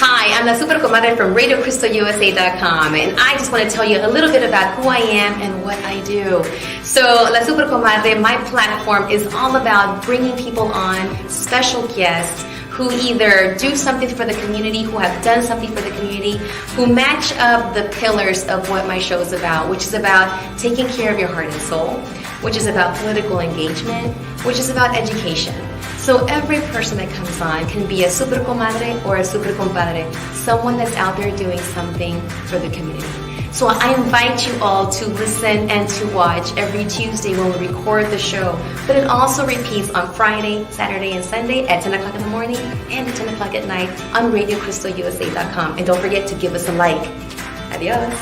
Hi, I'm La Super Comadre from RadioCrystalUSA.com, and I just want to tell you a little bit about who I am and what I do. So, La Super Comadre, my platform is all about bringing people on, special guests, who either do something for the community, who have done something for the community, who match up the pillars of what my show is about, which is about taking care of your heart and soul, which is about political engagement, which is about education. So every person that comes on can be a super comadre or a super compadre, someone that's out there doing something for the community. So I invite you all to listen and to watch every Tuesday when we record the show. But it also repeats on Friday, Saturday, and Sunday at 10 o'clock in the morning and at 10 o'clock at night on RadioCrystalUSA.com. And don't forget to give us a like. Adios.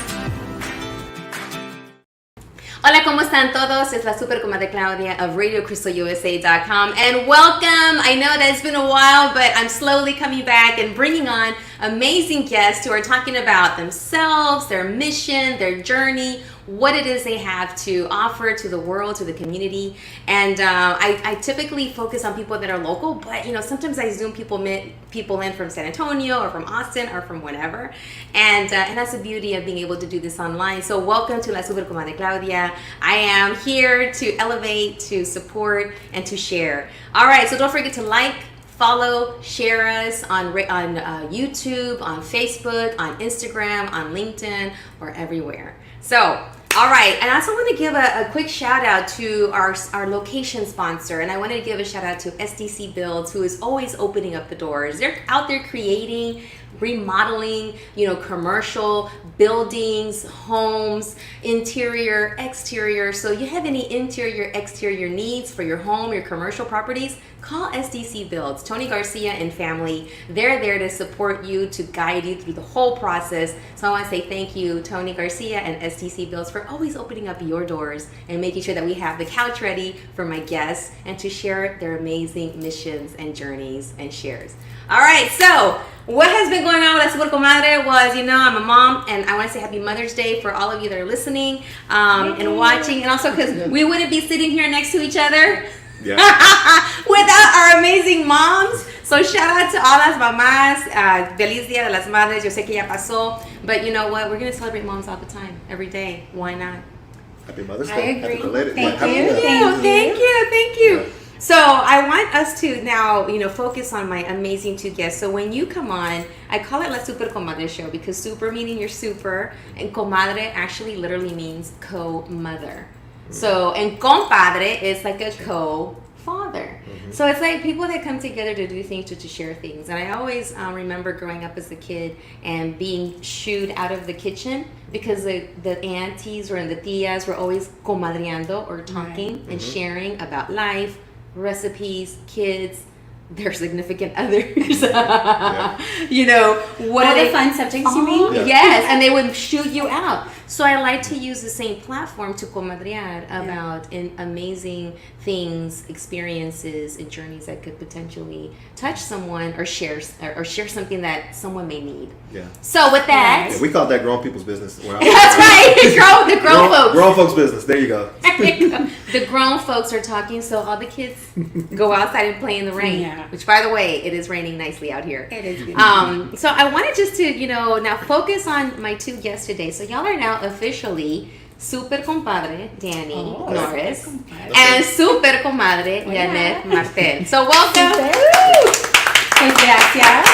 Hola, ¿cómo están todos? Es la Super Comadre Claudia of RadioCrystalUSA.com, and welcome. I know that it's been a while, but I'm slowly coming back and bringing on amazing guests who are talking about themselves, their mission, their journey, what it is they have to offer to the world, to the community. And I typically focus on people that are local, but sometimes I zoom people in from San Antonio or from Austin or from wherever. And that's the beauty of being able to do this online. So welcome to La Super Comadre Claudia. I am here to elevate, to support, and to share. All right, so don't forget to like, follow, share us on YouTube, on Facebook, on Instagram, on LinkedIn, or everywhere. So, all right, and I also want to give a quick shout out to our location sponsor, and I want to give a shout out to SDC Builds, who is always opening up the doors. They're out there creating, remodeling, commercial buildings, homes, interior, exterior. So you have any interior, exterior needs for your home, your commercial properties, call SDC Builds. Tony Garcia and family, they're there to support you, to guide you through the whole process. So I want to say thank you, Tony Garcia and SDC Builds, for always opening up your doors and making sure that we have the couch ready for my guests and to share their amazing missions and journeys and shares. All right, so what has been going on with La Super Comadre was, I'm a mom, and I want to say Happy Mother's Day for all of you that are listening and watching, and also because we wouldn't be sitting here next to each other without our amazing moms. So shout out to all las mamás. Feliz Dia de las Madres. Yo sé que ya pasó, but you know what? We're going to celebrate moms all the time, every day. Why not? Happy Mother's I Day. agree. Thank you. Yeah. So I want us to now, focus on my amazing two guests. So when you come on, I call it La Super Comadre Show because super meaning you're super, and comadre actually literally means co-mother. So, and compadre is like a co-father. So it's like people that come together to do things, to share things. And I always remember growing up as a kid and being shooed out of the kitchen because the aunties or the tias were always comadreando or talking and sharing about life, recipes, kids, their significant others. What all are the fun subjects you mean? Yes, and they would shoot you out. So I like to use the same platform to comadrear about amazing things, experiences, and journeys that could potentially touch someone or share something that someone may need. Yeah. So with that, we call that grown people's business. That's right. The grown folks. Grown folks' business. There you go. The grown folks are talking, so all the kids go outside and play in the rain. Yeah. Which, by the way, it is raining nicely out here. It is beautiful. So I wanted just to, now focus on my two guests today. So y'all are now officially Super Compadre Danny Norris and Super Comadre Janet Martel. So welcome. Gracias.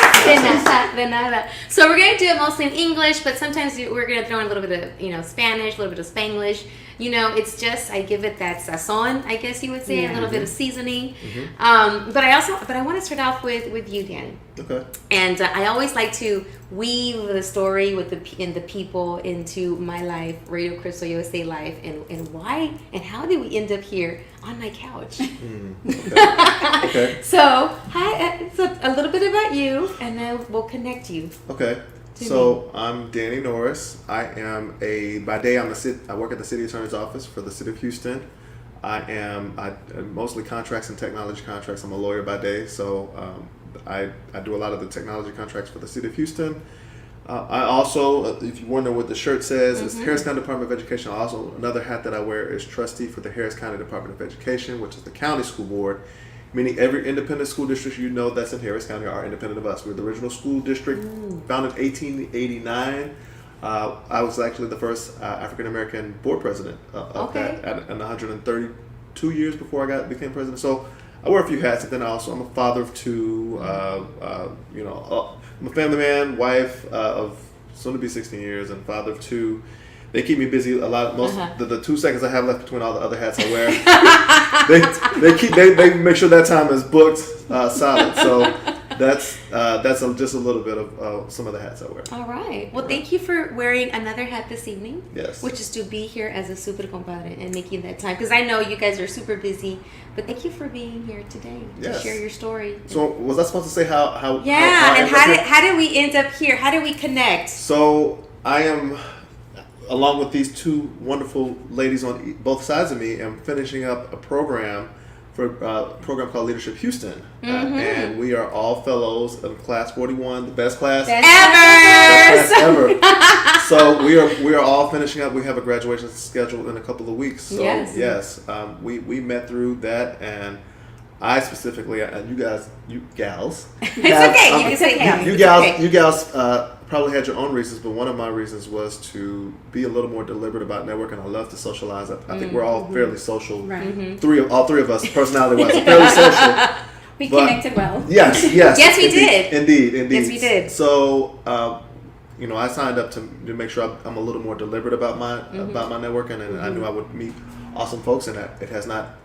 De nada. So we're going to do it mostly in English, but sometimes we're going to throw in a little bit of, Spanish, a little bit of Spanglish. It's just, I give it that sazon, I guess you would say, a little bit of seasoning. But I want to start off with you, Danny. Okay. And I always like to weave the story with the people into my life, Radio Crystal USA life, and why and how did we end up here on my couch? Okay. So, so a little bit about you, and then we'll connect you. Okay. So I'm Danny Norris. I am by day I work at the City Attorney's Office for the City of Houston. I mostly contracts and technology contracts. I'm a lawyer by day, so I do a lot of the technology contracts for the City of Houston. I also, if you wonder what the shirt says, it's Harris County Department of Education. Also, another hat that I wear is trustee for the Harris County Department of Education, which is the county school board. meaning every independent school district that's in Harris County are independent of us. We're the original school district, founded 1889. I was actually the first African American board president of that, and 132 years before I became president. So I wear a few hats, and then I'm a father of two. I'm a family man, wife of soon to be 16 years, and father of two. They keep me busy a lot. The 2 seconds I have left between all the other hats I wear, they make sure that time is booked solid. So that's just a little bit of some of the hats I wear. All right. Well, thank you for wearing another hat this evening. Yes. Which is to be here as a super compadre and making that time, because I know you guys are super busy. But thank you for being here today to share your story. So was I supposed to say how? Yeah. And how did we end up here? How did we connect? So I am, along with these two wonderful ladies on both sides of me, am finishing up a program for a program called Leadership Houston. And we are all fellows of Class 41, the best class ever. So we are all finishing up. We have a graduation scheduled in a couple of weeks. So we met through that, and I specifically, and you gals. It's okay. You can say gals. You gals probably had your own reasons, but one of my reasons was to be a little more deliberate about networking. I love to socialize. I think we're all fairly social. Right. All three of us, personality-wise, are fairly social. We connected well. Yes. Yes, we did. Indeed. Yes, we did. So, I signed up to make sure I'm a little more deliberate about my networking, and I knew I would meet awesome folks, and it has not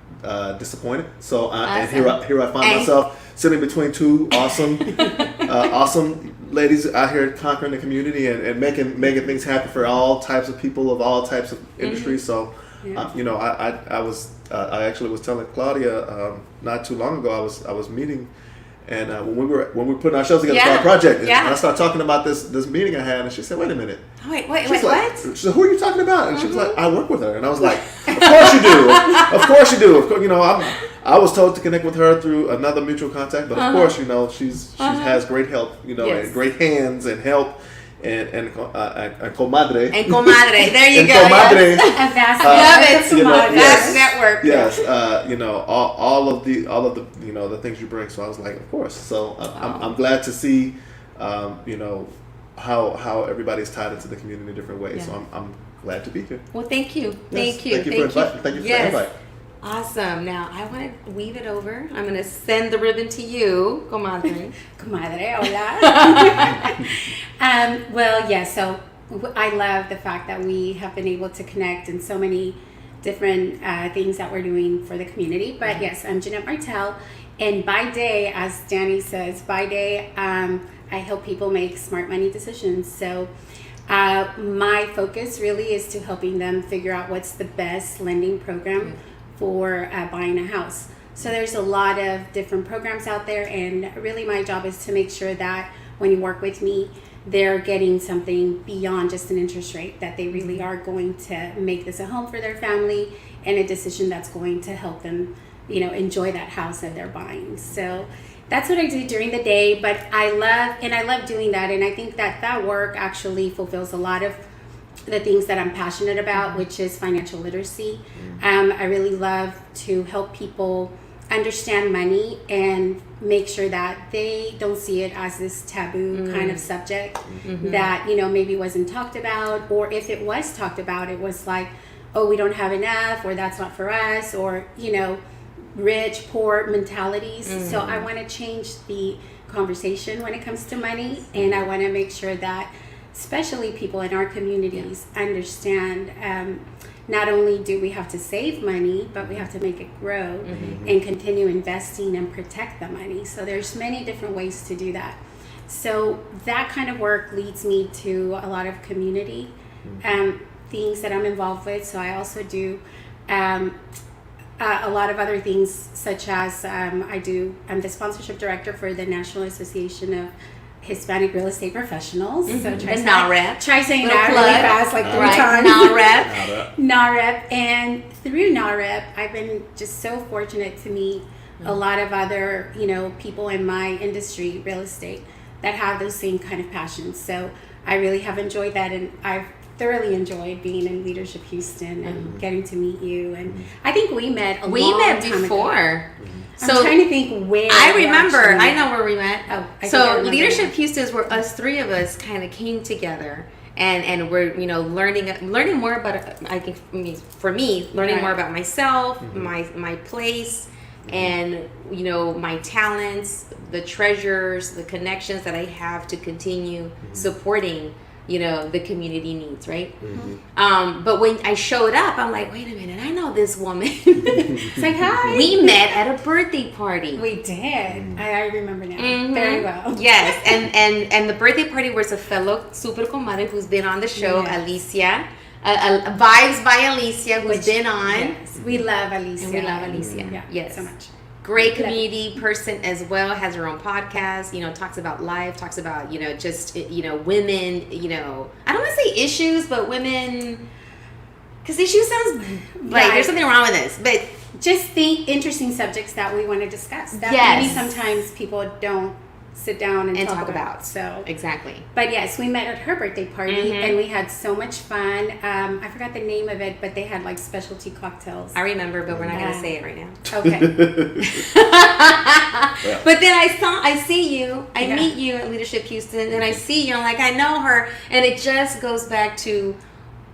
disappointed. So, and here I find myself sitting between two awesome ladies out here conquering the community and making things happen for all types of people of all types of industries. So, I actually was telling Claudia not too long ago. I was meeting, and when we were putting our shows together for our project, and I started talking about this meeting I had, and she said, "Wait a minute." Wait, like, what? She said, "Who are you talking about?" And she was like, "I work with her," and I was like, "Of course you do. Of course you do. Of course, I was told to connect with her through another mutual contact, but of course, she has great help, and great hands and help, and comadre. And comadre, there you go. Comadre, A vast vast network. Yes, all of the the things you bring. So I was like, of course. So I'm glad to see, how everybody's tied into the community in different ways. So I'm glad to be here. Well, thank you. Thank you for the invite. Awesome. Now, I want to weave it over. I'm going to send the ribbon to you, comadre. Comadre, hola. So I love the fact that we have been able to connect in so many different things that we're doing for the community. But yes, I'm Jeanette Martel. And by day, as Danny says, I help people make smart money decisions. So my focus really is to helping them figure out what's the best lending program for buying a house. So there's a lot of different programs out there, and really my job is to make sure that when you work with me, they're getting something beyond just an interest rate, that they really are going to make this a home for their family and a decision that's going to help them, enjoy that house that they're buying. So that's what I do during the day, but I love doing that, and I think that work actually fulfills a lot of the things that I'm passionate about, which is financial literacy. I really love to help people understand money and make sure that they don't see it as this taboo kind of subject that, maybe wasn't talked about, or if it was talked about, it was like, oh, we don't have enough, or that's not for us, or, rich, poor mentalities. So I want to change the conversation when it comes to money, and I want to make sure that especially people in our communities understand not only do we have to save money, but we have to make it grow and continue investing and protect the money. So there's many different ways to do that. So that kind of work leads me to a lot of community things that I'm involved with. So I also do a lot of other things, such as I'm the sponsorship director for the National Association of Hispanic Real Estate Professionals. So try saying that really fast, like 3 times. NAREP. And through NAREP, I've been just so fortunate to meet a lot of other, people in my industry, real estate, that have those same kind of passions. So I really have enjoyed that, and I've thoroughly enjoyed being in Leadership Houston and getting to meet you. And I think we met a long time before. ago. So I'm trying to think where. I remember. actually- I know where we met. Oh, I think I so remember Leadership now. Houston, where us three of us kind of came together. And we're learning more about for me learning Right. more about myself, Mm-hmm. my place, and my talents, the treasures, the connections that I have to continue supporting the community needs, right? But when I showed up, I'm like, wait a minute, I know this woman. It's like, hi. We met at a birthday party. We did. I remember now very well. Yes, and the birthday party was a fellow super comadre who's been on the show, Yes. Alicia. Vibes by Alicia, who's been on. Yes, we love Alicia. And we love Alicia. Yeah, Yes. so much. Great community person as well, has her own podcast, talks about life, talks about, just, women, I don't want to say issues, but women, because issues sounds like Right. there's something wrong with this, but Just think interesting subjects that we want to discuss. That Yes. maybe sometimes people don't sit down and talk about. So, exactly. but yes, we met at her birthday party and we had so much fun. I forgot the name of it, but they had like specialty cocktails. I remember, but we're not going to say it right now. Okay. But then I see you, I Yeah. meet you at Leadership Houston, and I see you, I'm like, I know her, and it just goes back to,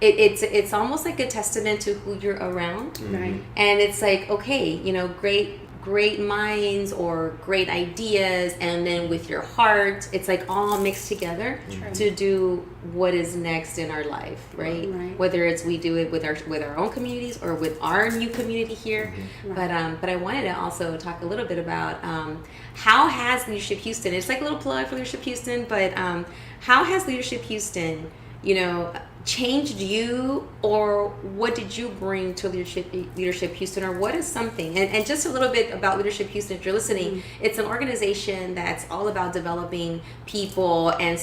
it's almost like a testament to who you're around, Right. and it's like, okay, great minds or great ideas, and then with your heart, it's like all mixed together to do what is next in our life, right? Right. Whether it's we do it with our own communities or with our new community here, but I wanted to also talk a little bit about how has Leadership Houston, it's like a little plug for Leadership Houston, but how has Leadership Houston, changed you, or what did you bring to Leadership Houston, or what is something, and just a little bit about Leadership Houston, if you're listening, it's an organization that's all about developing people and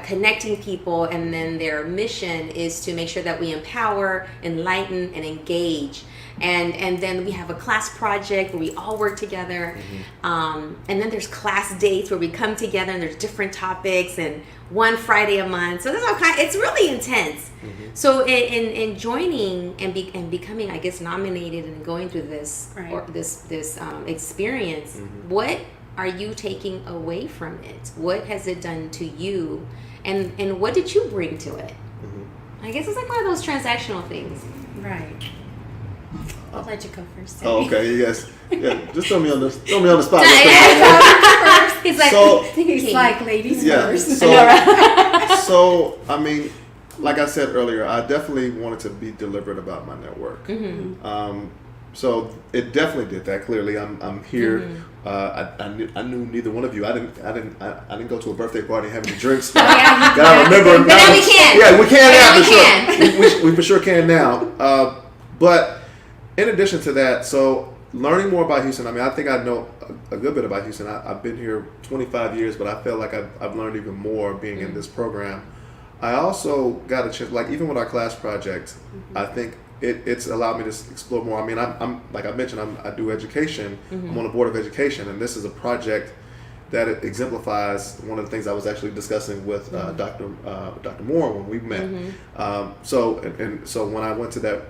connecting people, and then their mission is to make sure that we empower, enlighten, and engage. And then we have a class project where we all work together, and then there's class dates where we come together and there's different topics, and one Friday a month. So there's all kind. It's really intense. So in joining and becoming, I guess, nominated and going through this this experience, what are you taking away from it? What has it done to you, and what did you bring to it? I guess it's like one of those transactional things. Right. I'll let you go first. Oh, okay. Yes. Yeah. Just throw me on the spot. He's like, He's like, ladies Yeah. first. So I mean, like I said earlier, I definitely wanted to be deliberate about my network. So it definitely did that. Clearly, I'm here. I knew neither one of you. I didn't go to a birthday party having drinks. Gotta remember. But now we can. Yeah, we can now we for sure. We for sure can now. But in addition to that, so learning more about Houston. I mean, I think I know a good bit about Houston. I've been here 25 years, but I feel like I've learned even more being in this program. I also got a chance, like even with our class project, I think it's allowed me to explore more. I mean, I'm like I mentioned, I do education. I'm on the board of education, and this is a project that it exemplifies one of the things I was actually discussing with Dr. Moore when we met. So when I went to that,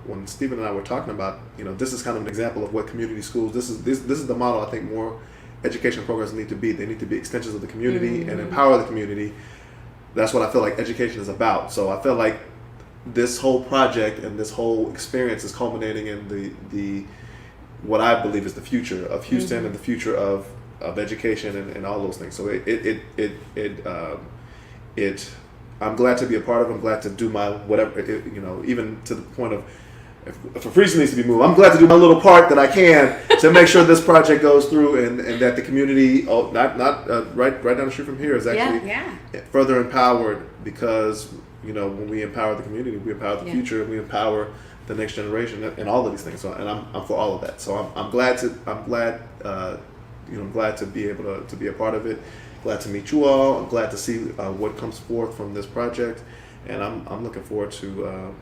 when Stephen and I were talking about, this is kind of an example of what community schools. This is the model I think more education programs need to be. They need to be extensions of the community and empower the community. That's what I feel like education is about. So I feel like this whole project and this whole experience is culminating in the what I believe is the future of Houston and the future of education and all those things. So I'm glad to be a part of it. I'm glad to do my whatever, even to the point of if a freezer needs to be moved, I'm glad to do my little part that I can to make sure this project goes through and that the community, right down the street from here, is actually further empowered, because when we empower the community, we empower the future, we empower the next generation, and all of these things. So, and I'm for all of that. So I'm glad to be able to be a part of it. Glad to meet you all. I'm glad to see what comes forth from this project, and I'm looking forward to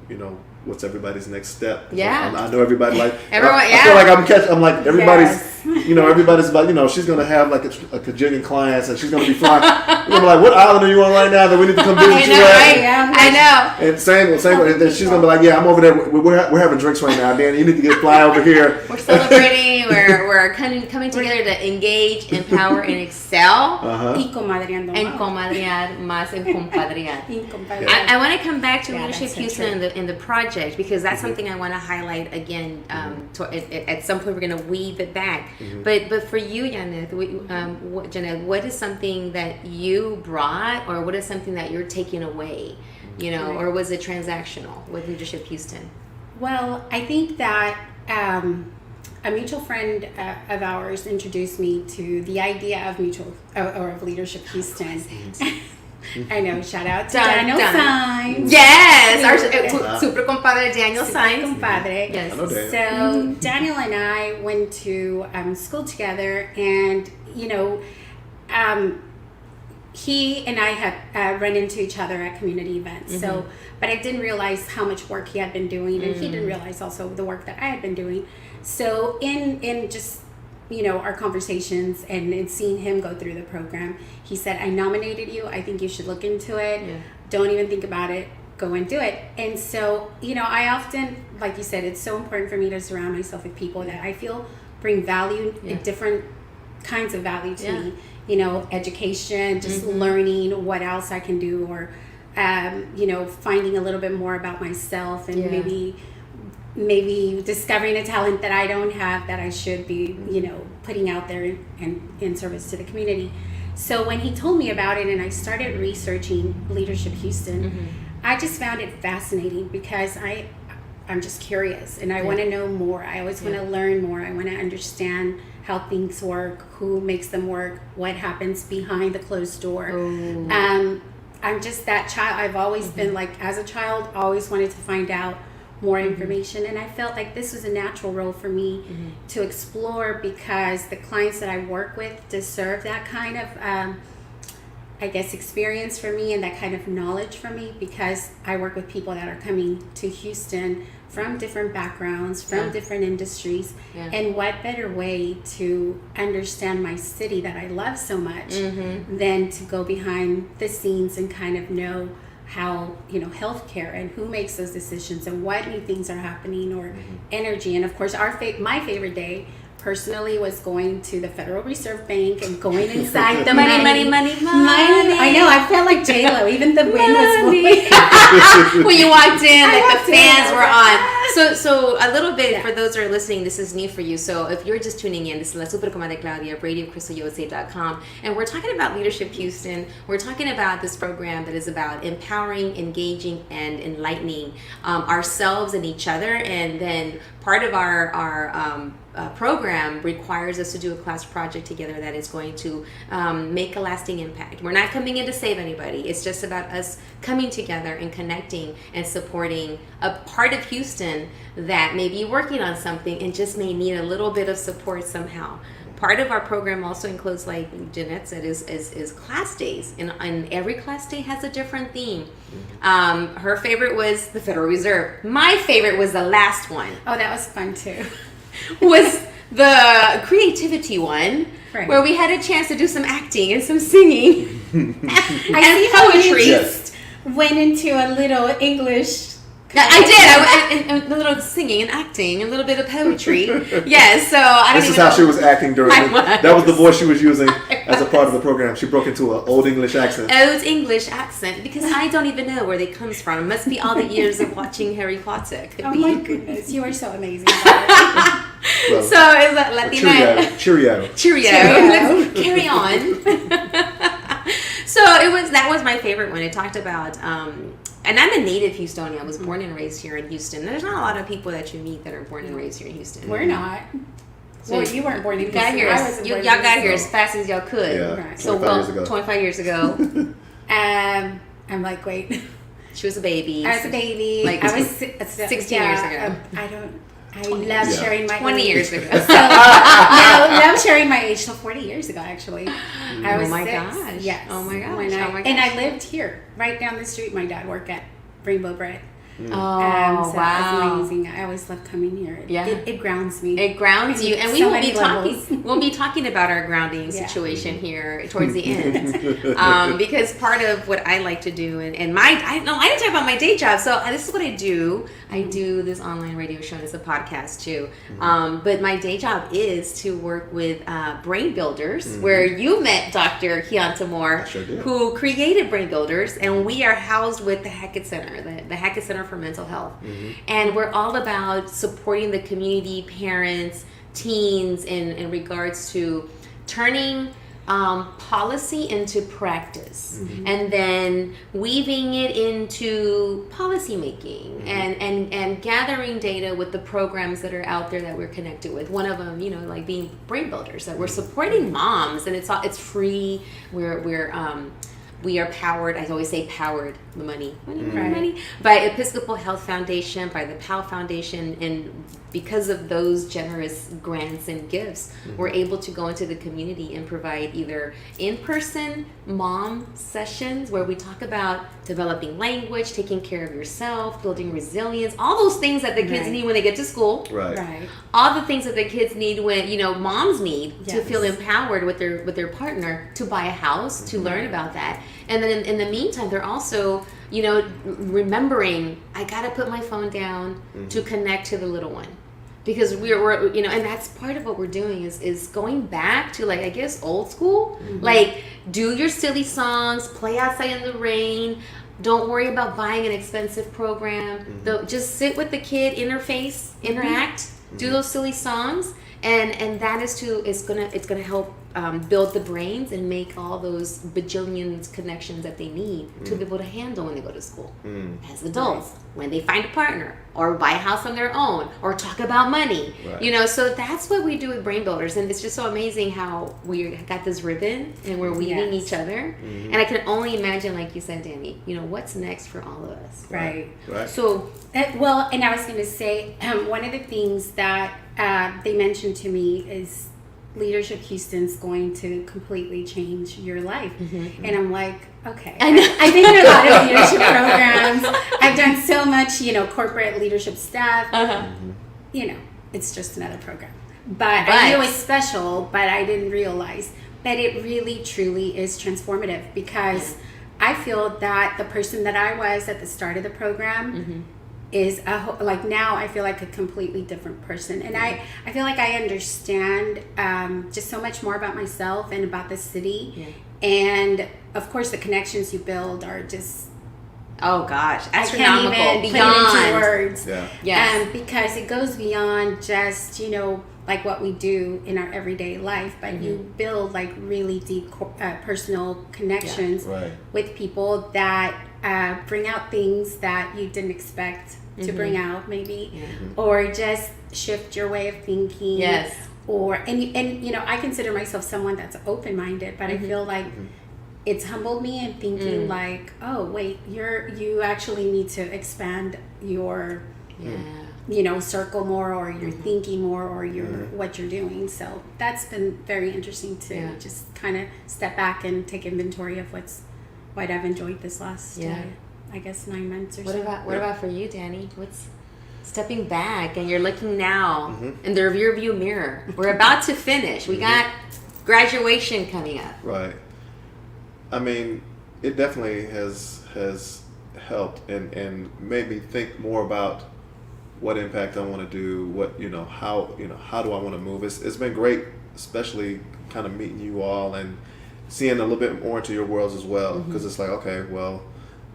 what's everybody's next step. Yeah. I know everybody like everyone. I feel like I'm like everybody's everybody's about, she's going to have like a kajillion clients and she's going to be flying. You're like, what island are you on right now that we need to come visit you at? I know. And same. And then she's going to be like, yeah, I'm over there. We're having drinks right now, Dan. You need to fly over here. We're celebrating. We're coming together to engage, empower, and excel. Y comadreando más. And comadrear más en compadrear. I want to come back to Leadership Houston in the project, because that's something I want to highlight again. At some point, we're going to weave it back. But for you, Janeth, what is something that you brought, or what is something that you're taking away, or was it transactional with Leadership Houston? Well, I think that a mutual friend of ours introduced me to the idea of of Leadership Houston. I know, shout out to Daniel Sainz. Yes, our super compadre Daniel Sainz. Compadre. Yes. I know Daniel. So Daniel and I went to school together, and he and I had run into each other at community events. So, but I didn't realize how much work he had been doing, and he didn't realize also the work that I had been doing. So in just our conversations and in seeing him go through the program, he said, I nominated you. I think you should look into it. Yeah. Don't even think about it. Go and do it. And so, I often, like you said, it's so important for me to surround myself with people that I feel bring value, different kinds of value to me. Education, just learning what else I can do, or, finding a little bit more about myself, and maybe discovering a talent that I don't have that I should be, putting out there and in service to the community. So when he told me about it and I started researching Leadership Houston, I just found it fascinating, because I'm just curious and I want to know more. I always want to learn more. I want to understand how things work, who makes them work, what happens behind the closed door. I'm just that child. I've always been like, as a child, always wanted to find out more information, and I felt like this was a natural role for me to explore, because the clients that I work with deserve that kind of experience for me, and that kind of knowledge for me, because I work with people that are coming to Houston from different backgrounds, from different industries, and what better way to understand my city that I love so much than to go behind the scenes and kind of know how healthcare and who makes those decisions and what new things are happening, or energy. And of course, my favorite day personally was going to the Federal Reserve Bank and going inside the money. I know, I felt like J-Lo, even the wind was blowing. When you walked in, the fans were on. So a little bit, for those that are listening, this is new for you. So if you're just tuning in, this is La Super Comadre Claudia, RadioCrystalUSA.com, and we're talking about Leadership Houston. We're talking about this program that is about empowering, engaging, and enlightening ourselves and each other. And then part of our program requires us to do a class project together that is going to make a lasting impact. We're not coming in to save anybody. It's just about us coming together and connecting and supporting a part of Houston that may be working on something and just may need a little bit of support somehow. Part of our program also includes, like Jeanette said, is class days, and every class day has a different theme. Her favorite was the Federal Reserve. My favorite was the last one. Oh, that was fun too. Was the creativity one, where we had a chance to do some acting and some singing and poetry. Just went into a little English. I did. A little singing and acting, a little bit of poetry. Yes. So this is how she was acting during. That was the voice she was using as a part of the program. She broke into an old English accent. Old English accent, because I don't even know where it comes from. It must be all the years of watching Harry Potter. My goodness, you are so amazing. Well, so is that Latina? Cheerio. Let's carry on. So that was my favorite one. It talked about. And I'm a native Houstonian. I was born and raised here in Houston. There's not a lot of people that you meet that are born and raised here in Houston. We're not. So well, you weren't born in Houston. Y'all got here as fast as y'all could. Yeah, so 25 years ago. I'm like, wait. She was a baby. I was a baby. Like I was 16 years ago. I love sharing my 20 age. years ago. So, I love sharing my age. So 40 years ago, actually. I was 6. Gosh. Yes. Oh my gosh. And I lived here, right down the street. My dad worked at Rainbow Bread. Oh, So wow. it's amazing. I always love coming here. Yeah. It grounds me. It grounds you, and we So will be many levels. talking. We'll be talking about our grounding Yeah. situation here towards the end, because part of what I like to do, and I didn't talk about my day job. So this is what I do. I do this online radio show and it's a podcast too. But my day job is to work with brain builders, where you met Dr. Keonta Moore, Sure did. who created Brain Builders, and we are housed with the Hackett Center, the Hackett Center for Mental Health. And we're all about supporting the community, parents, teens in regards to turning policy into practice, and then weaving it into policy making, and gathering data with the programs that are out there that we're connected with. One of them, like being Brain Builders, that we're supporting moms, and it's free. We are powered. I always say powered. Money, by Episcopal Health Foundation, by the PAL Foundation, and because of those generous grants and gifts, we're able to go into the community and provide either in-person mom sessions where we talk about developing language, taking care of yourself, building resilience, all those things that the kids need when they get to school. Right. All the things that the kids need when moms need to Yes. feel empowered with their partner to buy a house, to learn about that. And then in the meantime, they're also remembering, I gotta put my phone down to connect to the little one, because we're and that's part of what we're doing is going back to, like, I guess old school, like, do your silly songs, play outside in the rain. Don't worry about buying an expensive program. Just sit with the kid, interact, do those silly songs, and that it's gonna help build the brains and make all those bajillions connections that they need to be able to handle when they go to school as adults, when they find a partner or buy a house on their own or talk about money. So that's what we do with Brain Builders, and it's just so amazing how we got this ribbon and we're weaving each other. And I can only imagine, like you said, Danny, what's next for all of us. Right. So Well, and I was going to say, one of the things that they mentioned to me is Leadership Houston's going to completely change your life. And I'm like, okay. I've been in a lot of leadership programs. I've done so much, corporate leadership stuff. It's just another program. But I knew it was special, but I didn't realize. But it really, truly is transformative, because I feel that the person that I was at the start of the program is now I feel like a completely different person, and I feel like I understand just so much more about myself and about the city, and of course the connections you build are just astronomical, I can't even beyond put it into words. Because it goes beyond just like what we do in our everyday life, but you build like really deep personal connections with people that bring out things that you didn't expect to bring out, maybe, or just shift your way of thinking. And I consider myself someone that's open-minded, but I feel like it's humbled me in thinking like, oh wait, you actually need to expand your circle more, or you're thinking more, or what you're doing. So that's been very interesting to just kind of step back and take inventory of what I've enjoyed this last I guess 9 months or so. What about for you, Danny? What's stepping back and you're looking now in the rear view mirror? We're about to finish. We got graduation coming up. Right. I mean, it definitely has helped and made me think more about what impact I want to do, how do I want to move. It's been great, especially kind of meeting you all and seeing a little bit more into your worlds as well, because it's like, okay, well,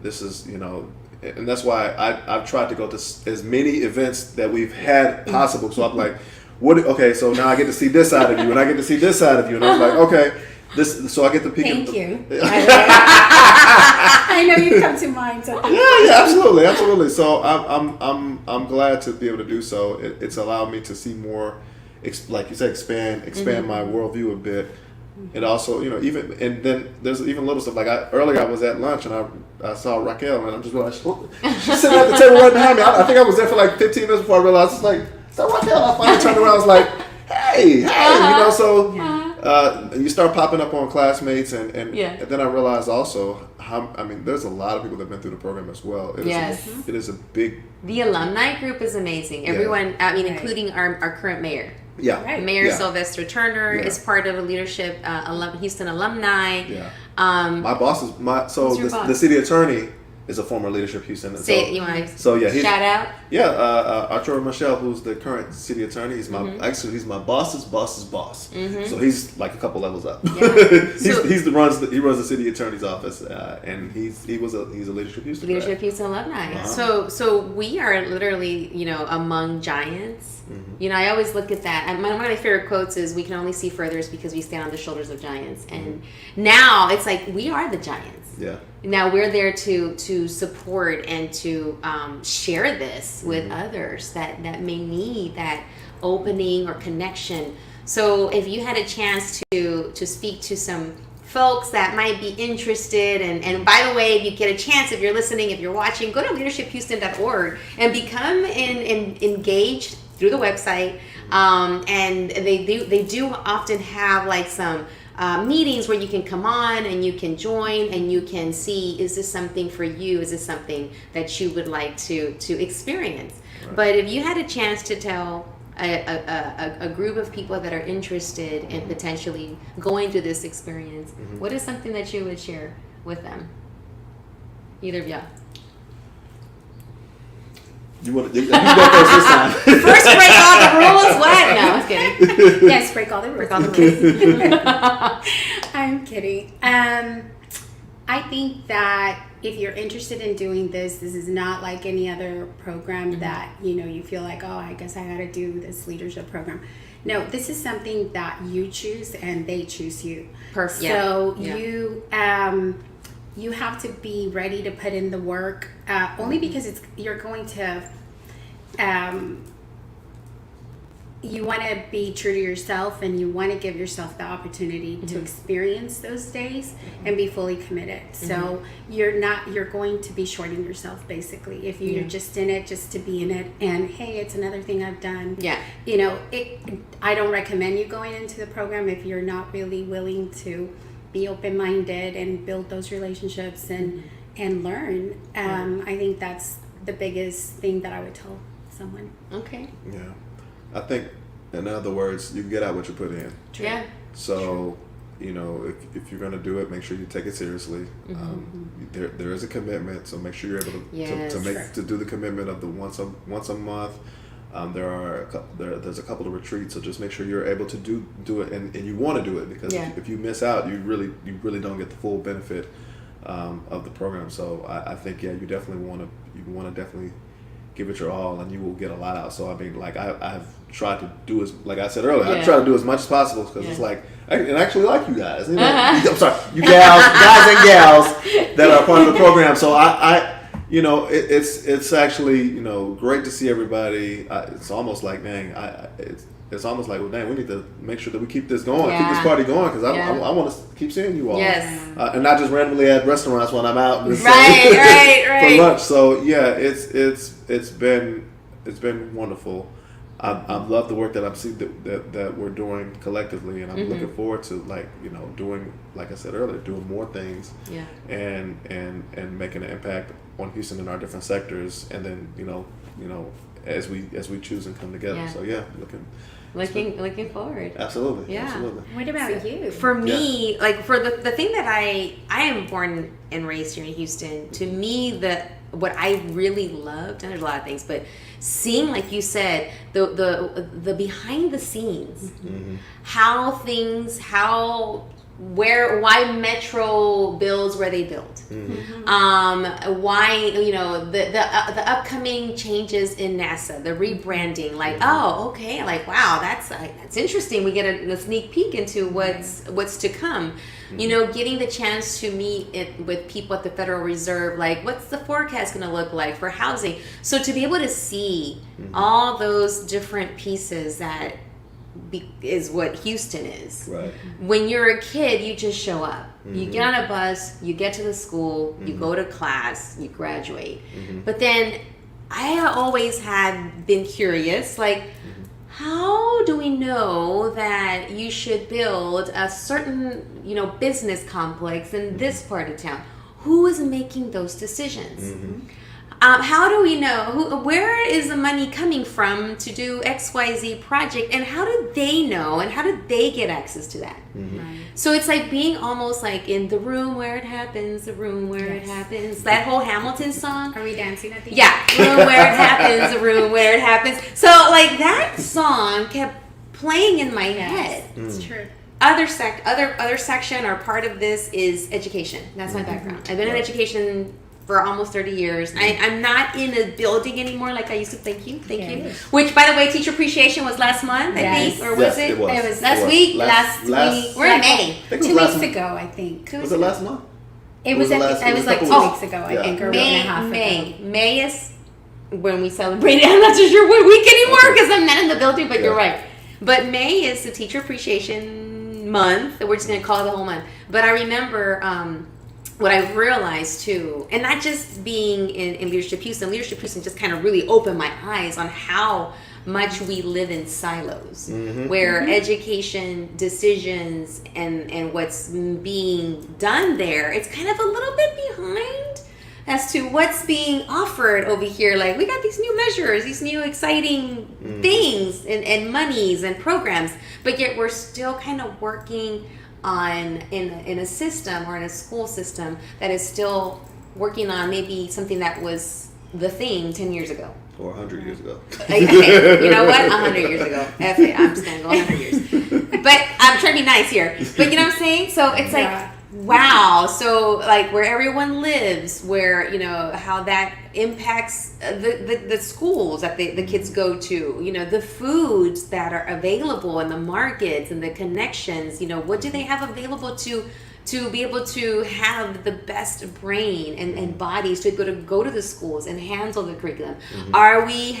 this is, and that's why I've tried to go to as many events that we've had possible. So I'm like, so now I get to see this side of you, and I get to see this side of you, and I'm like, okay, so I get to peek. Thank you. I know you come to mind. So absolutely. So I'm glad to be able to do so. It's allowed me to see more, like you said, expand my worldview a bit. And also, and then there's even little stuff like earlier I was at lunch and I saw Raquel, and I'm just like, she's sitting at the table right behind me. I think I was there for like 15 minutes before I realized, it's like, is that Raquel? I finally turned around, I was like, hey, so You start popping up on classmates, and Yeah. then I realized also there's a lot of people that have been through the program as well. Yes. It is a big. The alumni group is amazing. Everyone, Right. including our current mayor. Yeah. Right. Mayor Yeah. Sylvester Turner Yeah. is part of the leadership, Houston alumni. Yeah. Um, My boss is Who's your boss? the city attorney is a former leadership Houston. And say you want so yeah, he's, shout out. yeah, Arturo Michelle, who's the current city attorney. He's my Mm-hmm. he's my boss's boss's boss. So he's like a couple levels up. Yeah. So- he runs the city attorney's office, and he's a leadership Houston. Leadership grad. Houston alumni. Wow. So we are literally, among giants. I always look at that. And one of my favorite quotes is, "We can only see furthers because we stand on the shoulders of giants." And now it's like we are the giants. Yeah. Now we're there to support and to share this with others that may need that opening or connection. So if you had a chance to speak to some folks that might be interested, and by the way, if you get a chance, if you're listening, if you're watching, go to leadershiphouston.org and become engaged through the website. And they do often have like some meetings where you can come on and you can join and you can see, is this something for you? Is this something that you would like to experience? Right. But if you had a chance to tell a group of people that are interested in potentially going through this experience, what is something that you would share with them? Either of you. You go first this time. First, break all the rules. What? No, I was kidding. Yes, break all the rules. Break all the rules. I'm kidding. I think that if you're interested in doing this is not like any other program that, you feel like, oh, I guess I got to do this leadership program. No, this is something that you choose and they choose you. Perfect. So Yeah. you have to be ready to put in the work, only because you're going to, you want to be true to yourself and you want to give yourself the opportunity to experience those days and be fully committed. So you're going to be shorting yourself basically if you're just in it just to be in it, and hey, it's another thing I've done. Yeah. I don't recommend you going into the program if you're not really willing to be open-minded and build those relationships and learn. I think that's the biggest thing that I would tell someone. Okay. Yeah. I think, in other words, you get out what you put in. True. Yeah. So, if you're going to do it, make sure you take it seriously. There is a commitment, so make sure you're able to do the commitment of the once a month. There's a couple of retreats, so just make sure you're able to do it, and you want to do it, because if you miss out, you really don't get the full benefit of the program. So I think you definitely want to definitely give it your all, and you will get a lot out. So I mean, like I've tried to do like I said earlier, I try to do as much as possible, because it's like I actually like you guys. I'm sorry, you guys and gals that are part of the program. So it's actually great to see everybody. It's almost like it's almost like, well, dang, we need to make sure that we keep this going, keep this party going, because I want to keep seeing you all. Yes. And not just randomly at restaurants when I'm out. Right. For lunch. So yeah, it's been wonderful. I've loved the work that I've seen that we're doing collectively, and I'm looking forward to doing, like I said earlier, doing more things. Yeah. And making an impact on Houston in our different sectors, and then as we choose and come together. So yeah, looking forward. Absolutely. Yeah. Absolutely. What about you? For me, like for the thing that I am born and raised here in Houston, to me what I really loved, and there's a lot of things, but seeing, like you said, the behind the scenes, why Metro builds where they build, why the upcoming changes in NASA, the rebranding, like okay, like wow, that's interesting. We get a sneak peek into what's to come. Getting the chance to meet with people at the Federal Reserve, like what's the forecast going to look like for housing. So to be able to see all those different pieces that is what Houston is. Right. When you're a kid, you just show up. You get on a bus, you get to the school, you go to class, you graduate. But then I always had been curious, like, how do we know that you should build a certain, business complex in this part of town? Who is making those decisions? Mm-hmm. How do we know where is the money coming from to do XYZ project, and how do they know, and how do they get access to that? Mm-hmm. Right. So it's like being almost like in the room where it happens, the room where it happens. That whole Hamilton song. Are we dancing at the Yeah, room where it happens, the room where it happens. So like that song kept playing in my head. It's true. Other section or part of this is education. That's my background. I've been in education for almost 30 years. I'm not in a building anymore like I used to. Thank you. Which, by the way, Teacher Appreciation was last month, I think, or was it? It was. It was last week. Last week. We're in May. 2 weeks ago, I think. Was it last month? It was like 2 weeks ago, I think, or a week and a half ago. May is when we celebrated. I'm not so sure what week anymore because I'm not in the building, but you're right. But May is the Teacher Appreciation Month. We're just going to call it the whole month. But I remember what I realized too, and not just being in Leadership Houston just kind of really opened my eyes on how much we live in silos, where education decisions and what's being done there, it's kind of a little bit behind as to what's being offered over here. Like, we got these new measures, these new exciting things and monies and programs, but yet we're still kind of working on in a system or in a school system that is still working on maybe something that was the thing 10 years ago. Or 100 years ago. Okay, you know what? 100 years ago. F it, I'm just going to go 100 years. But I'm trying to be nice here. But you know what I'm saying? So it's like, wow. So like where everyone lives, where, how that impacts the schools that the kids go to, the foods that are available in the markets and the connections, what do they have available to be able to have the best brain and bodies to go to the schools and handle the curriculum? Are we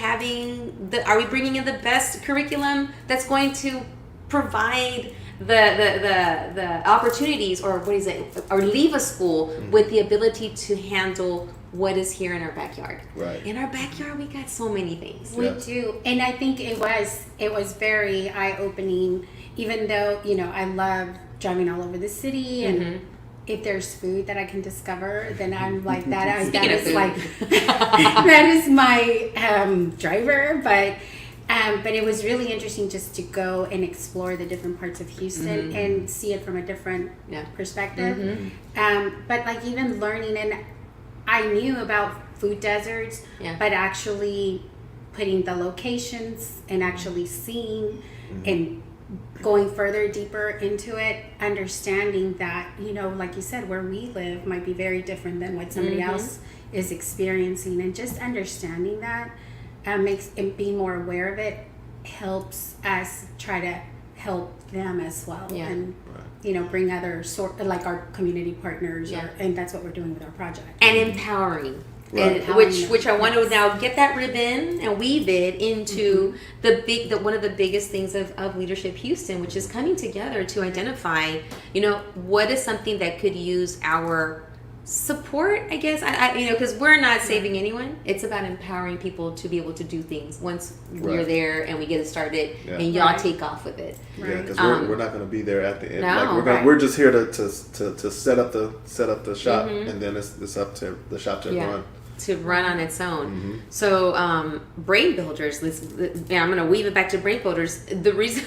bringing in the best curriculum that's going to provide the opportunities, or what is it, or leave a school with the ability to handle what is here in our backyard? Right. In our backyard, we got so many things. We do, and I think it was very eye-opening. Even though I love driving all over the city, and if there's food that I can discover, then I'm like that. Speaking of food. That is my driver, but it was really interesting just to go and explore the different parts of Houston and see it from a different perspective. But like even learning, and I knew about food deserts, but actually putting the locations and actually seeing and going further deeper into it, understanding that, like you said, where we live might be very different than what somebody else is experiencing, and just understanding that makes, and being more aware of it helps us try to help them as well, and bring other like our community partners, and that's what we're doing with our project, and empowering. Right. And which I want to now get that ribbon and weave it into one of the biggest things of Leadership Houston, which is coming together to identify, what is something that could use our support, I guess, because we're not saving anyone. It's about empowering people to be able to do things once we're there and we get it started, and y'all take off with it. Yeah, because we're not going to be there at the end. No, we're just here to set up the shop, and then it's up to the shop to run. To run on its own. So brain builders, I'm going to weave it back to brain builders. The reason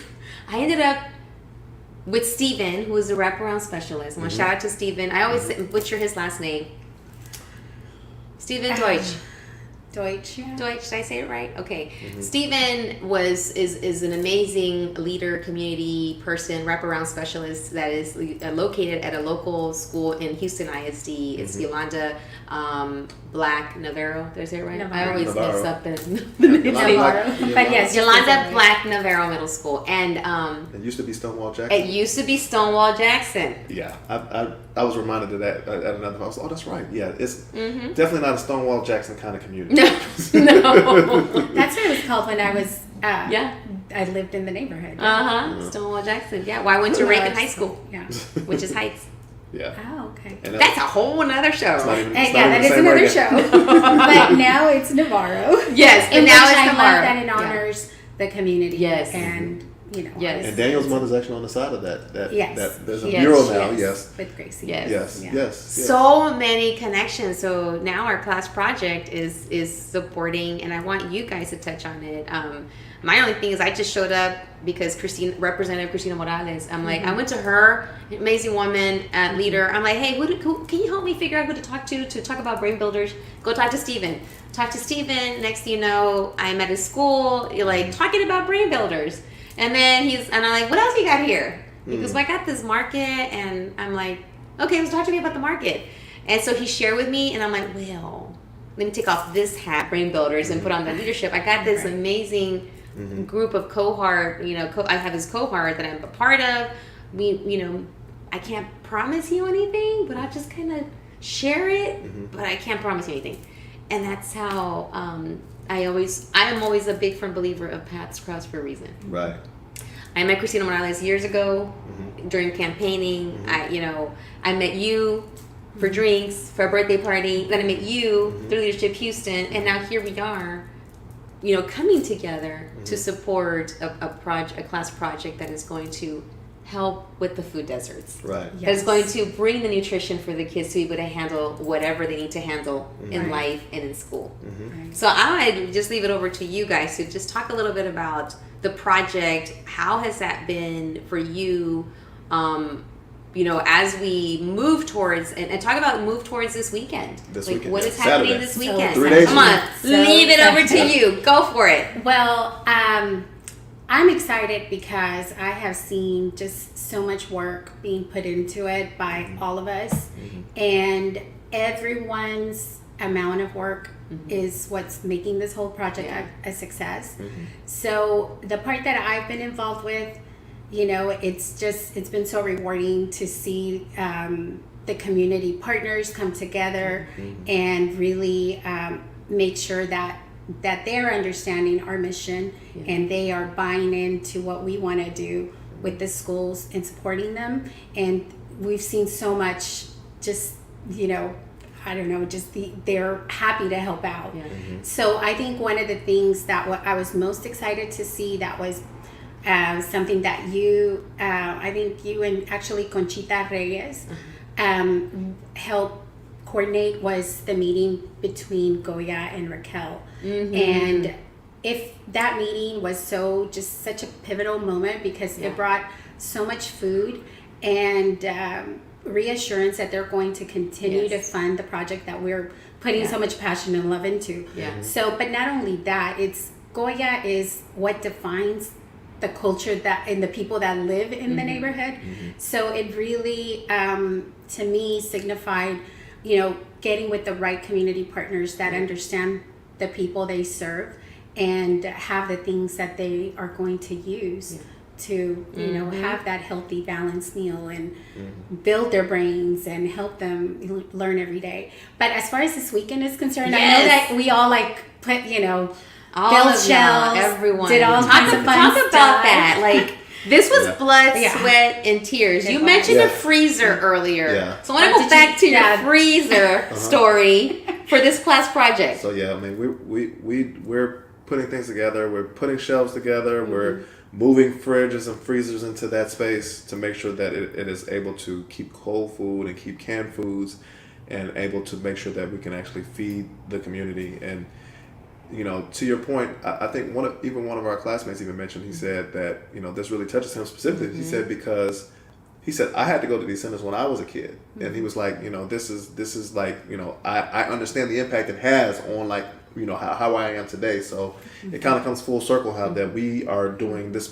I ended up with Steven, who is a wraparound specialist. I'm going to shout out to Steven. I always butcher his last name. Steven Deutsch. Deutsch, did I say it right? Okay. Steven is an amazing leader, community person, wraparound specialist that is located at a local school in Houston ISD. It's Yolanda Black Navarro. Did I say it right? Navarro. I always Navarro. mess up the Navarro. But yes, Yolanda Black Navarro Middle School. And it used to be Stonewall Jackson. It used to be Stonewall Jackson. Yeah, I was reminded of that at another time. I was like, oh, that's right. Yeah, it's definitely not a Stonewall Jackson kind of community. No. That's what it was called when I was I lived in the neighborhood. Stonewall Jackson. Yeah. Well, I went to Reagan High School. Yeah. Which is Heights. Yeah. Oh, okay. And that's a whole nother show. That is another show. But now it's Navarro. Yes, and now it's I Navarro. love that it honors the community. Yes. And Yes. And Daniel's mother's actually on the side of that. There's a Yes. mural now. Yes. With Gracie. Yes. Yes. So many connections. So now our class project is supporting, and I want you guys to touch on it. My only thing is I just showed up because Representative Cristina Morales. I'm like, I went to her, amazing woman, leader. I'm like, hey, who can you help me figure out who to talk about brain builders? Go talk to Steven. Talk to Steven. Next thing you know, I'm at his school, you're like talking about brain builders. And then I'm like, what else you got here? He goes, well, I got this market. And I'm like, okay, let's talk to me about the market. And so he shared with me, and I'm like, well, let me take off this hat, brain builders, and put on the leadership. I got this amazing group of cohort, I have this cohort that I'm a part of. I can't promise you anything, but I'll just kind of share it, but I can't promise you anything. And that's how I am always a big firm believer of paths crossed for a reason. Right. I met Cristina Morales years ago during campaigning. I met you for drinks, for a birthday party. Then I met you through Leadership Houston, and now here we are, coming together to support a class project that is going to help with the food deserts. Right. Yes. That is going to bring the nutrition for the kids to be able to handle whatever they need to handle in life and in school. Right. So I just leave it over to you guys to just talk a little bit about the project. How has that been for you? As we move towards and talk about move towards this weekend. What is happening this weekend? 3 days. Come on, leave it over to you. Go for it. Well, I'm excited because I have seen just so much work being put into it by all of us, and everyone's amount of work is what's making this whole project a success. So the part that I've been involved with, it's been so rewarding to see the community partners come together and really make sure that they're understanding our mission and they are buying into what we want to do with the schools and supporting them. And we've seen so much they're happy to help out. So I think one of the things that what I was most excited to see that was something that I think you and actually Conchita Reyes helped coordinate was the meeting between Goya and Raquel. And if that meeting was such a pivotal moment because it brought so much food and reassurance that they're going to continue to fund the project that we're putting so much passion and love into. So, but not only that, Goya is what defines the culture and the people that live in the neighborhood. So it really, to me, signified, getting with the right community partners that understand the people they serve and have the things that they are going to use to, have that healthy, balanced meal and build their brains and help them learn every day. But as far as this weekend is concerned, I know that we all put, built shelves, everyone did all kinds of fun stuff. About that, this was blood, Yeah. sweat, and tears. You was. mentioned a freezer earlier, Yeah. so I want to go back to your freezer story for this class project. So I mean, we're putting things together. We're putting shelves together. We're moving fridges and freezers into that space to make sure that it is able to keep cold food and keep canned foods, and able to make sure that we can actually feed the community. And to your point, I think one of our classmates even mentioned, he said that, this really touches him specifically. He said, because he said, I had to go to these centers when I was a kid. And he was like, this is like, I understand the impact it has on how I am today. So it kind of comes full circle how that we are doing this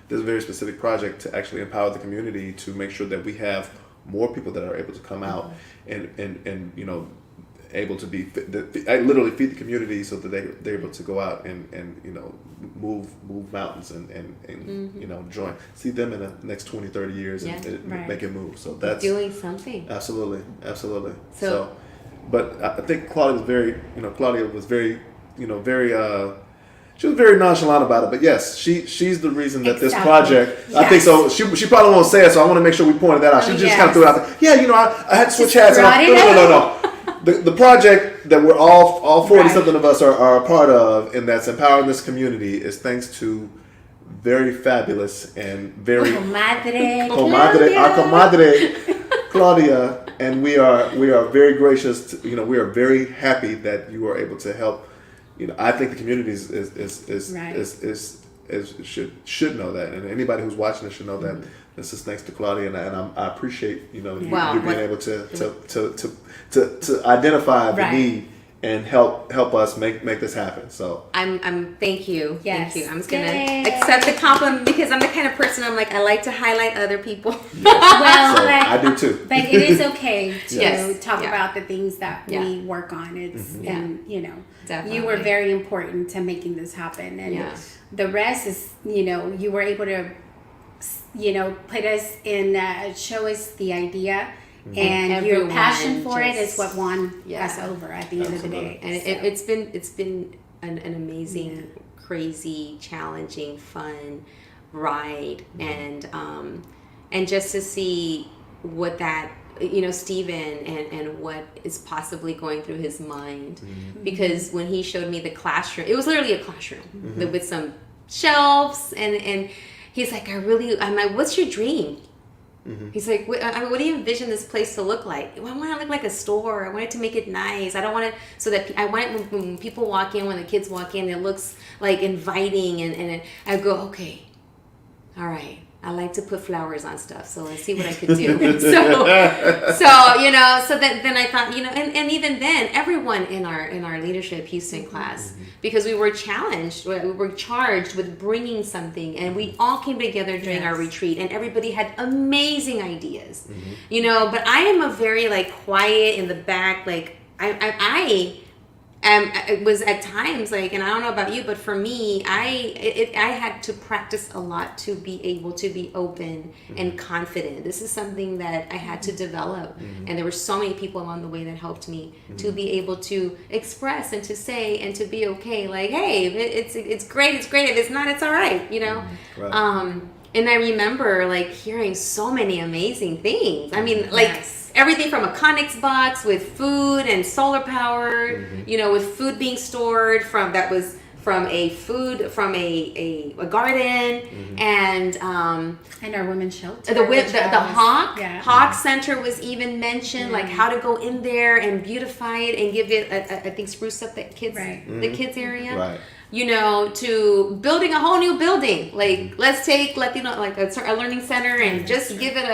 very specific project to actually empower the community to make sure that we have more people that are able to come out and able to be literally feed the community so that they're able to go out and move mountains and see them in the next 20, 30 years and make it move. So that's doing something. Absolutely. So but I think Claudia was very she was very nonchalant about it, but yes, she's the reason that this project. Yes. I think so. She probably won't say it, so I want to make sure we pointed that out. She just kind of threw it out there. Yeah, I had to switch hats. No. the project that we're all 40 Right. something of us are a part of, and that's empowering this community, is thanks to very fabulous and very our comadre Claudia, and we are very gracious. We are very happy that you are able to help. I think the community should know that, and anybody who's watching this should know that. This is thanks to Claudia, and I appreciate you being able to identify the need and help us make this happen. So I'm thank you. Yes. Thank you. I'm just gonna accept the compliment because I'm the kind of person I like to highlight other people. Well, so I do too. But it is okay to Yes. talk Yeah. about the things that Yeah. we work on. It's and Definitely. you were very important to making this happen, and the rest is you were able to put us in, show us the idea. And your passion for it is what won us over at the end of the day. And it's been an amazing, crazy, challenging, fun ride, and just to see what that Stephen and what is possibly going through his mind, because when he showed me the classroom, it was literally a classroom with some shelves, and he's like, I'm like, what's your dream? He's like, what do you envision this place to look like? Well, I want it to look like a store. I want it to make it nice. I don't want it so that I want it when people walk in, when the kids walk in, it looks like inviting. And I go, okay, all right. I like to put flowers on stuff, so let's see what I could do. so then I thought, and even then, everyone in our leadership Houston class, because we were challenged, we were charged with bringing something, and we all came together during our retreat, and everybody had amazing ideas, But I am a very quiet in the back, it was at times and I don't know about you, but for me, I had to practice a lot to be able to be open and confident. This is something that I had to develop, and there were so many people along the way that helped me to be able to express and to say and to be okay. Hey, it's great. If it's not, it's all right. Right. And I remember hearing so many amazing things. I mean, everything from a Connex box with food and solar powered, with food being stored from a garden, and our women's shelter. The Hawk Center was even mentioned, how to go in there and beautify it and give it I think spruce up the kids area. Right. To building a whole new building. Let's take Latino, a learning center, and just give it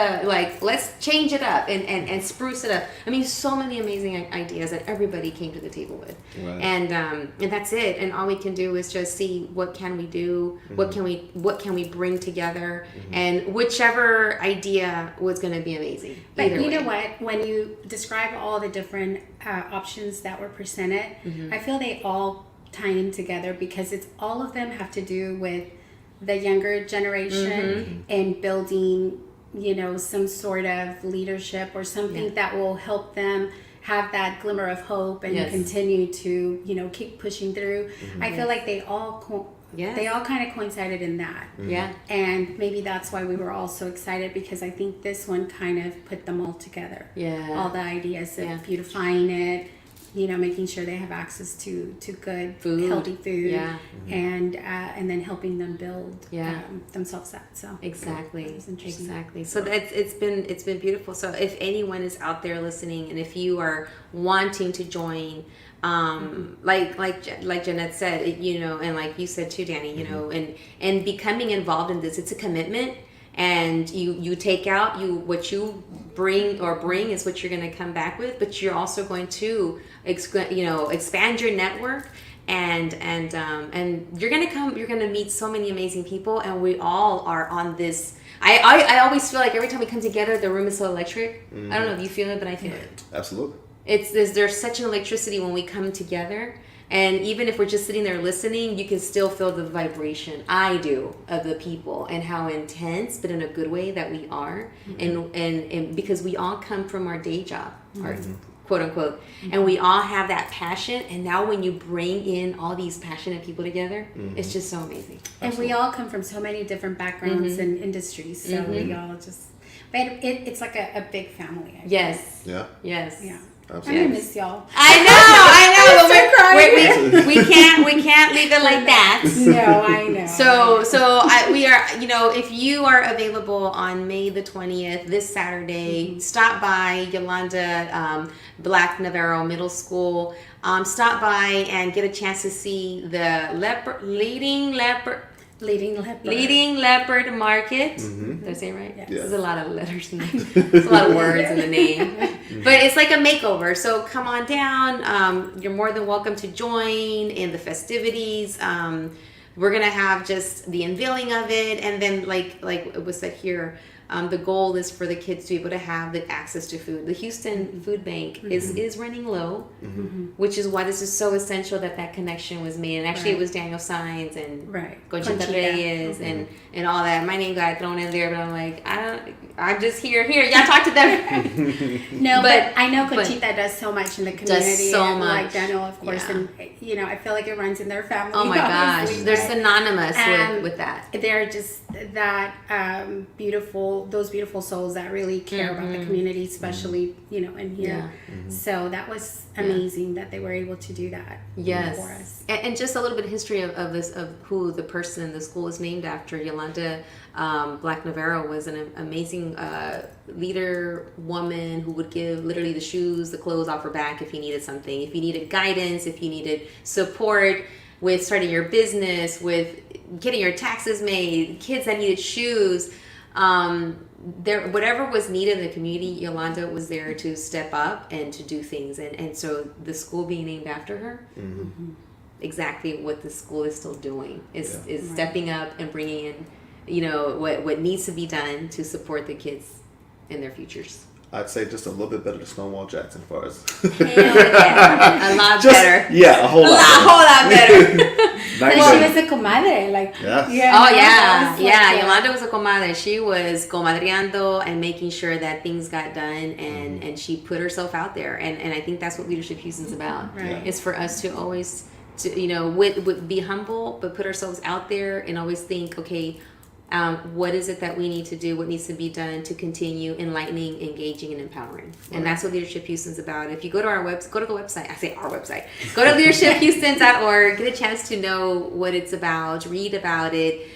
let's change it up and spruce it up. I mean, so many amazing ideas that everybody came to the table with. Right. And that's it. And all we can do is just see what can we do, what can we bring together, and whichever idea was going to be amazing. But you know what? When you describe all the different options that were presented, I feel they all tie in together, because it's all of them have to do with the younger generation and building some sort of leadership or something that will help them have that glimmer of hope and continue to keep pushing through. I feel like they all kind of coincided in that. And maybe that's why we were all so excited, because I think this one kind of put them all together. All the ideas of beautifying it, making sure they have access to good food, healthy food, and then helping them build themselves up. So exactly. So it's been beautiful. So if anyone is out there listening, and if you are wanting to join, like Jeanette said, and like you said too, Danny, and becoming involved in this, it's a commitment. And you take out what you bring is what you're going to come back with, but you're also going to expand your network, and you're going to meet so many amazing people, and we all are on this. I always feel like every time we come together, the room is so electric. I don't know if you feel it, but I feel it. Absolutely. There's such an electricity when we come together. And even if we're just sitting there listening, you can still feel the vibration. I do, of the people, and how intense, but in a good way, that we are. And because we all come from our day job, our quote unquote, and we all have that passion. And now when you bring in all these passionate people together, it's just so amazing. And we all come from so many different backgrounds and industries, so we all just. But it's like a big family. Yes. Yeah. Yes. Yeah. I'm Absolutely. gonna miss y'all. I know. I'm We can't leave it like that. No, I know. We are, if you are available on May the 20th, this Saturday, stop by Yolanda Black Navarro Middle School. Stop by and get a chance to see the leading leopard market. Did I say it right? Yes. There's a lot of letters in there. There's a lot of words in the name. But it's like a makeover. So come on down. You're more than welcome to join in the festivities. We're going to have just the unveiling of it. And then like it was said here, the goal is for the kids to be able to have the access to food. The Houston Food Bank is running low, which is why this is so essential that connection was made. And actually, it was Daniel Sainz and Conchita Reyes and all that. My name got thrown in there, but I'm like, I'm just here. Y'all talk to them. No, but I know Conchita does so much in the community. Does so much. Like Daniel, of course, and I feel like it runs in their family. Oh my gosh, they're synonymous with that. They're just that those beautiful souls that really care about the community, especially in here. So that was amazing that they were able to do that. Yes, for us. And just a little bit of history of this, of who the person in the school is named after. Yolanda Black Navarro was an amazing leader woman who would give literally the shoes, the clothes off her back if you needed something, if you needed guidance, if you needed support with starting your business, with getting your taxes made, kids that needed shoes. Whatever was needed in the community, Yolanda was there to step up and to do things. And so the school being named after her, exactly what the school is still doing is stepping up and bringing in, what needs to be done to support the kids in their futures. I'd say just a little bit better than Stonewall Jackson as far as. Hell yeah. A lot better. Yeah, a whole lot better. Well, she was a comadre, like. Yeah. Yolanda was a comadre. She was comadreando and making sure that things got done, and she put herself out there. And I think that's what Leadership Houston's about. Right. It's for us to always, with be humble, but put ourselves out there and always think, okay, what is it that we need to do? What needs to be done to continue enlightening, engaging, and empowering? And that's what Leadership Houston's about. If you go to our go to the website. I say our website. Go to leadershiphouston.org. Get a chance to know what it's about. Read about it.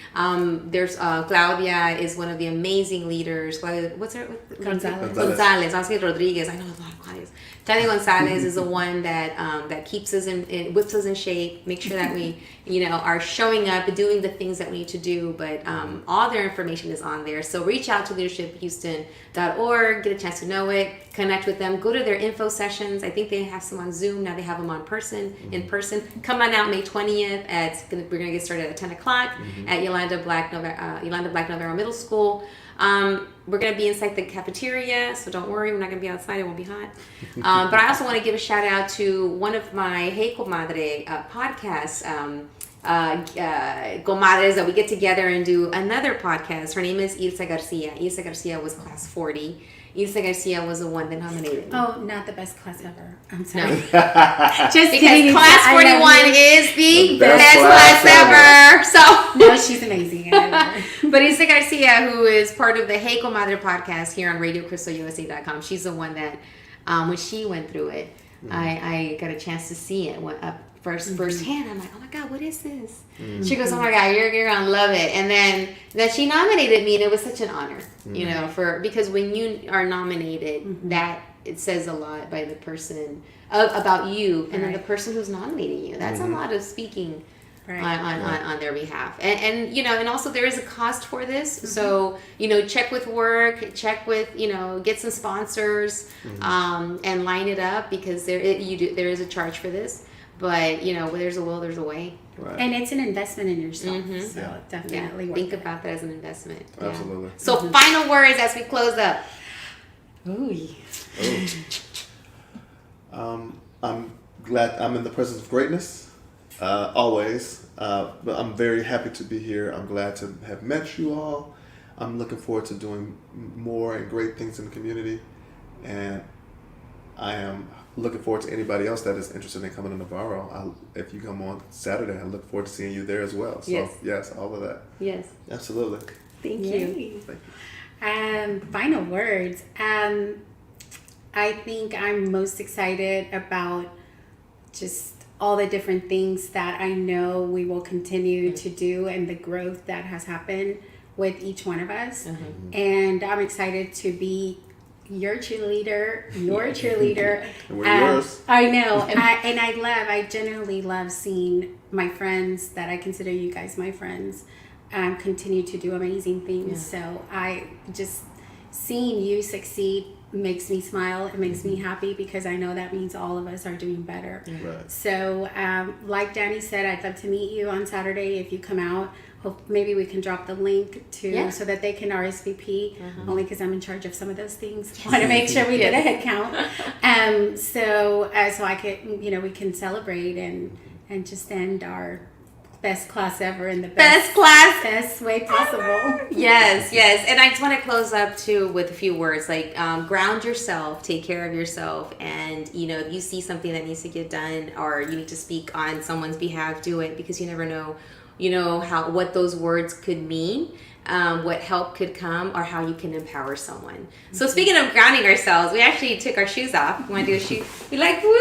There's Claudia is one of the amazing leaders. Claudia, what's her? Gonzalez. I was saying Rodriguez. I know a lot of Claudias. Claudia Gonzalez is the one that keeps us whips us in shape. Make sure that we are showing up and doing the things that we need to do. But all their information is on there. So reach out to leadershiphouston.org. Get a chance to know it. Connect with them. Go to their info sessions. I think they have some on Zoom. Now they have them in person. Come on out May 20th. We're going to get started at 10 o'clock at Yolanda Black Navarro Middle School. We're going to be inside the cafeteria, so don't worry. We're not going to be outside. It won't be hot. But I also want to give a shout out to one of my Hey Comadre podcasts. Comadres that we get together and do another podcast. Her name is Ilsa Garcia. Ilsa Garcia was class 40. Ilsa Garcia was the one that nominated me. Oh, not the best class ever. I'm sorry. No. Just because kidding. class 41 is the best class ever. So no, she's amazing. I love her. But Ilsa Garcia, who is part of the Hey Comadre podcast here on RadioCrystalUSA.com, she's the one that, when she went through it, I got a chance to see it up firsthand. I'm like, oh my God, what is this? She goes, oh my God, you're gonna love it. And then she nominated me, and it was such an honor, because when you are nominated, that it says a lot by the person about you, and then the person who's nominating you. That's a lot of speaking. On their behalf, and also there is a cost for this. So check with work, get some sponsors, and line it up, because there is a charge for this. But where there's a will, there's a way. Right. And it's an investment in yourself. So definitely think about that as an investment. Absolutely. So final words as we close up. Ooh. I'm glad I'm in the presence of greatness. Always. But I'm very happy to be here. I'm glad to have met you all. I'm looking forward to doing more and great things in the community. And I am looking forward to anybody else that is interested in coming to Navarro. If you come on Saturday, I look forward to seeing you there as well. So yes, all of that. Yes. Absolutely. Thank you. Thank you. Final words. I think I'm most excited about just all the different things that I know we will continue to do and the growth that has happened with each one of us. And I'm excited to be your cheerleader. And we're yours. I know. I genuinely love seeing my friends that I consider you guys my friends continue to do amazing things. So I just seeing you succeed makes me smile. It makes me happy because I know that means all of us are doing better. Right. So like Danny said, I'd love to meet you on Saturday if you come out. Maybe we can drop the link to so that they can RSVP. Only because I'm in charge of some of those things. Want to make sure we get a head count. So I could, we can celebrate and just end our best class ever in the best way possible. Yes. And I just want to close up too with a few words like ground yourself, take care of yourself, and if you see something that needs to get done or you need to speak on someone's behalf, do it, because you never know what those words could mean, what help could come, or how you can empower someone. So speaking of grounding ourselves, we actually took our shoes off. We want to do a shoe. We like woo.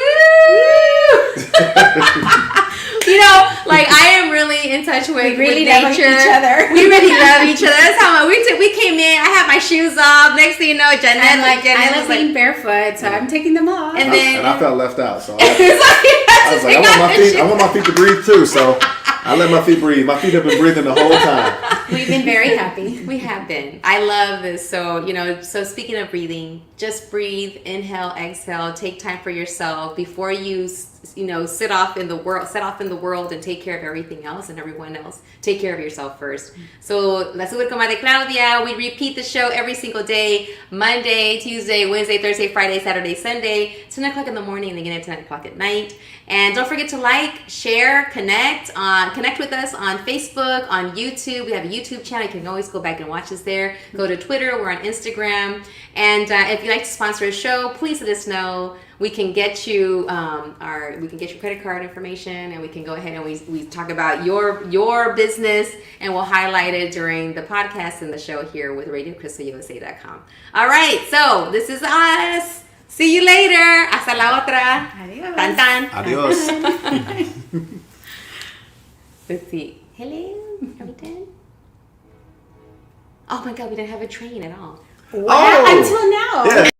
I am really in touch with really nature. love each other. We really love each other. That's how we came in. I had my shoes off. Next thing you know, Janet I love being barefoot, so I'm taking them off. And I felt left out, so I was like, I want my feet to breathe too. So I let my feet breathe. My feet have been breathing the whole time. We've been very happy. We have been. I love this. So, so speaking of breathing, just breathe, inhale, exhale, take time for yourself before you, set off in the world and take care of everything else and everyone else. Take care of yourself first. So, La Super Comadre Claudia, we repeat the show every single day, Monday, Tuesday, Wednesday, Thursday, Friday, Saturday, Sunday, 10 o'clock in the morning and again at 10 o'clock at night. And don't forget to like, share, connect with us on Facebook, on YouTube. We have a YouTube channel. You can always go back and watch us there. Go to Twitter. We're on Instagram. And if you'd like to sponsor a show, please let us know. We can get you your credit card information, and we can go ahead and we talk about your business, and we'll highlight it during the podcast and the show here with RadioCrystalUSA.com. All right, so this is us. See you later. Hasta la otra. Adios. Tan tan. Adios. Let's see. Hello. Are we done? Oh my God, we didn't have a train at all. Wow. Until now. Yeah.